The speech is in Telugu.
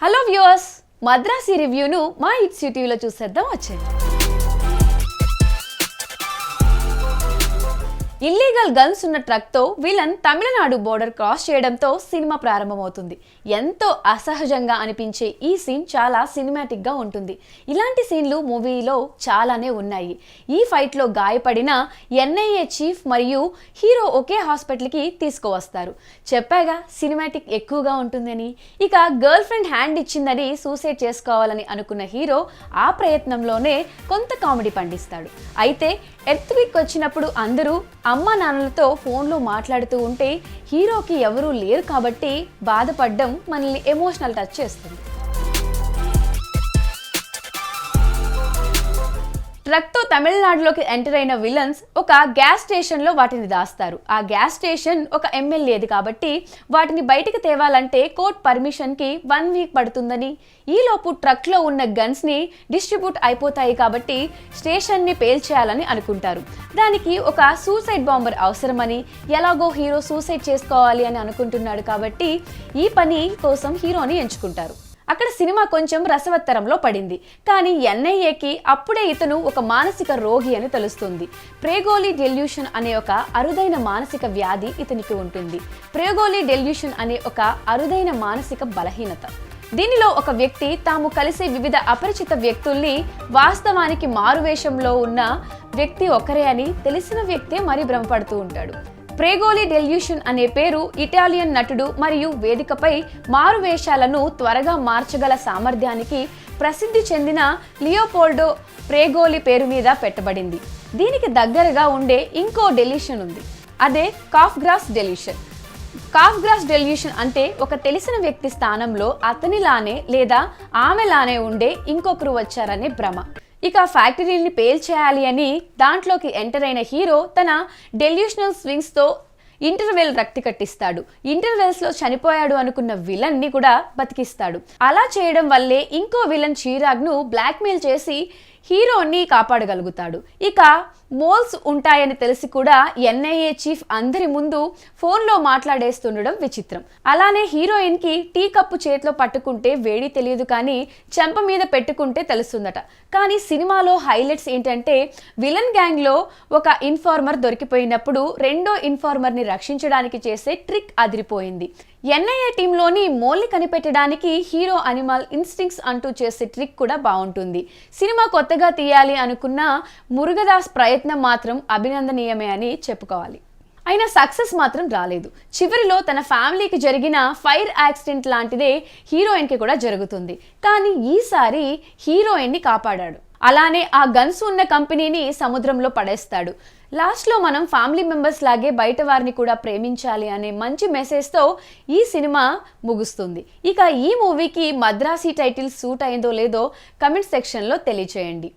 హలో వ్యూవర్స్, మద్రాసి రివ్యూను మా హిట్స్ యూట్యూబ్లో చూసేద్దాం వచ్చేయండి. ఇల్లీగల్ గన్స్ ఉన్న ట్రక్తో విలన్ తమిళనాడు బోర్డర్ క్రాస్ చేయడంతో సినిమా ప్రారంభమవుతుంది. ఎంతో అసహజంగా అనిపించే ఈ సీన్ చాలా సినిమాటిక్గా ఉంటుంది. ఇలాంటి సీన్లు మూవీలో చాలానే ఉన్నాయి. ఈ ఫైట్లో గాయపడిన ఎన్ఐఏ చీఫ్ మరియు హీరో ఒకే హాస్పిటల్కి తీసుకువస్తారు. చెప్పాగా సినిమాటిక్ ఎక్కువగా ఉంటుందని. ఇక గర్ల్ ఫ్రెండ్ హ్యాండ్ ఇచ్చిందని సూసైడ్ చేసుకోవాలని అనుకున్న హీరో ఆ ప్రయత్నంలోనే కొంత కామెడీ పండిస్తాడు. అయితే ఎర్త్క్వేక్ వచ్చినప్పుడు అందరూ అమ్మా నాన్నలతో ఫోన్లో మాట్లాడుతూ ఉంటే హీరోకి ఎవరూ లేరు కాబట్టి బాధపడడం మనల్ని ఎమోషనల్ టచ్ చేస్తుంది. ట్రక్తో తమిళనాడులోకి ఎంటర్ అయిన విలన్స్ ఒక గ్యాస్ స్టేషన్లో వాటిని దాస్తారు. ఆ గ్యాస్ స్టేషన్ ఒక ఎమ్మెల్యేది కాబట్టి వాటిని బయటికి తేవాలంటే కోర్ట్ పర్మిషన్కి 1 వీక్ పడుతుందని, ఈలోపు ట్రక్లో ఉన్న గన్స్ని డిస్ట్రిబ్యూట్ అయిపోతాయి కాబట్టి స్టేషన్ని పేల్చేయాలని అనుకుంటారు. దానికి ఒక సూసైడ్ బాంబర్ అవసరమని, ఎలాగో హీరో సూసైడ్ చేసుకోవాలి అని అనుకుంటున్నాడు కాబట్టి ఈ పని కోసం హీరోని ఎంచుకుంటారు. అక్కడ సినిమా కొంచెం రసవత్తరంలో పడింది. కానీ ఎన్ఐఏకి అప్పుడే ఇతను ఒక మానసిక రోగి అని తెలుస్తుంది. ప్రేగోలి డెల్యూషన్ అనే ఒక అరుదైన మానసిక వ్యాధి ఇతనికి ఉంటుంది. ప్రేగోలి డెల్యూషన్ అనే ఒక అరుదైన మానసిక బలహీనత. దీనిలో ఒక వ్యక్తి తాము కలిసే వివిధ అపరిచిత వ్యక్తుల్ని వాస్తవానికి మారువేషంలో ఉన్న వ్యక్తి ఒకరే అని తెలిసిన వ్యక్తే మరీ భ్రమపడుతూ ఉంటాడు. ప్రేగోలి డెల్యూషన్ అనే పేరు ఇటాలియన్ నటుడు మరియు వేదికపై మారువేషాలను త్వరగా మార్చగల సామర్థ్యానికి ప్రసిద్ధి చెందిన లియోపోల్డో ప్రేగోలి పేరు మీద పెట్టబడింది. దీనికి దగ్గరగా ఉండే ఇంకో డెల్యూషన్ ఉంది, అదే కాఫ్గ్రాస్ డెల్యూషన్. కాఫ్గ్రాస్ డెల్యూషన్ అంటే ఒక తెలిసిన వ్యక్తి స్థానంలో అతనిలానే లేదా ఆమెలానే ఉండే ఇంకొకరు వచ్చారనే భ్రమ. ఇక ఫ్యాక్టరీని పేల్చేయాలి అని దాంట్లోకి ఎంటర్ అయిన హీరో తన డెల్యూషనల్ స్వింగ్స్తో ఇంటర్వెల్ రక్తి కట్టిస్తాడు. ఇంటర్వెల్స్లో చనిపోయాడు అనుకున్న విలన్ని కూడా బతికిస్తాడు. అలా చేయడం వల్లే ఇంకో విలన్ చిరాగ్ను బ్లాక్మెయిల్ చేసి హీరోని కాపాడగలుగుతాడు. ఇక మోల్స్ ఉంటాయని తెలిసి కూడా ఎన్ఐఏ చీఫ్ అందరి ముందు ఫోన్లో మాట్లాడేస్తుండడం విచిత్రం. అలానే హీరోయిన్కి టీ కప్పు చేతిలో పట్టుకుంటే వేడి తెలియదు కానీ చెంప మీద పెట్టుకుంటే తెలుస్తుందట. కానీ సినిమాలో హైలైట్స్ ఏంటంటే విలన్ గ్యాంగ్లో ఒక ఇన్ఫార్మర్ దొరికిపోయినప్పుడు రెండో ఇన్ఫార్మర్ని రక్షించడానికి చేసే ట్రిక్ అదిరిపోయింది. ఎన్ఐఏ టీంలోని మోల్ని కనిపెట్టడానికి హీరో అనిమల్ ఇన్స్టింక్ట్స్ అంటూ చేసే ట్రిక్ కూడా బాగుంటుంది. సినిమా కొత్తగా తీయాలి అనుకున్న మురుగదాస్ ప్రయత్నం మాత్రం అభినందనీయమే అని చెప్పుకోవాలి. అయినా సక్సెస్ మాత్రం రాలేదు. చివరిలో తన ఫ్యామిలీకి జరిగిన ఫైర్ యాక్సిడెంట్ లాంటిదే హీరోయిన్కి కూడా జరుగుతుంది. కానీ ఈసారి హీరోయిన్ని కాపాడాడు. అలానే ఆ గన్స్ ఉన్న కంపెనీని సముద్రంలో పడేస్తాడు. లాస్ట్లో మనం ఫ్యామిలీ మెంబర్స్ లాగే బయట వారిని కూడా ప్రేమించాలి అనే మంచి మెసేజ్తో ఈ సినిమా ముగుస్తుంది. ఇక ఈ మూవీకి మద్రాసి టైటిల్ సూట్ అయిందో లేదో కమెంట్ సెక్షన్లో తెలియచేయండి.